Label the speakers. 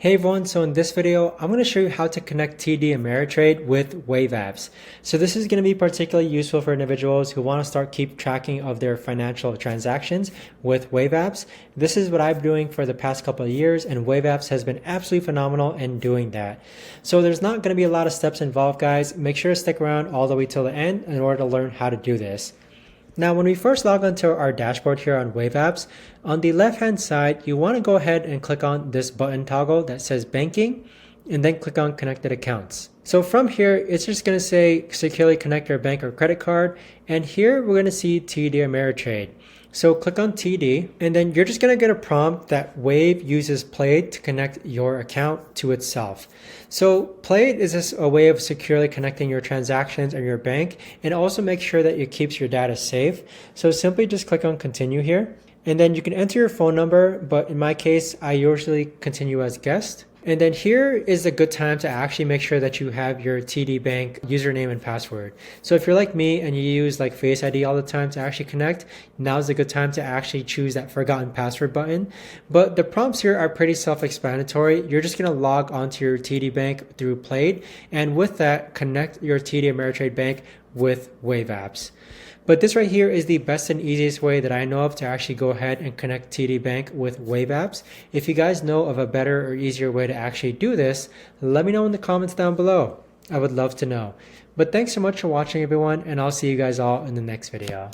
Speaker 1: Hey everyone, so in this video, I'm going to show you how to connect TD Ameritrade with Wave apps. So this is going to be particularly useful for individuals who want to start keep tracking of their financial transactions with Wave apps. This is what I've been doing for the past couple of years, and Wave apps has been absolutely phenomenal in doing that. So there's not going to be a lot of steps involved, guys. Make sure to stick around all the way till the end in order to learn how to do this. Now, when we first log onto our dashboard here on Wave Apps, on the left-hand side, you want to go ahead and click on this button toggle that says Banking, and then click on Connected Accounts. So from here, it's just going to say securely connect your bank or credit card, and here we're going to see TD Ameritrade. So click on TD, and then you're just going to get a prompt that Wave uses Plaid to connect your account to itself. So Plaid is just a way of securely connecting your transactions and your bank, and also make sure that it keeps your data safe. So simply just click on continue here, and then you can enter your phone number, but in my case, I usually continue as guest. And then here is a good time to actually make sure that you have your TD Bank username and password. So if you're like me and you use like Face ID all the time to actually connect, now's a good time to actually choose that forgotten password button. But the prompts here are pretty self-explanatory. You're just going to log onto your TD Bank through Plaid, and with that, connect your TD Ameritrade Bank with Wave apps. But this right here is the best and easiest way that I know of to actually go ahead and connect TD Bank with Wave apps. If you guys know of a better or easier way to actually do this, let me know in the comments down below. I would love to know. But thanks so much for watching, everyone, and I'll see you guys all in the next video.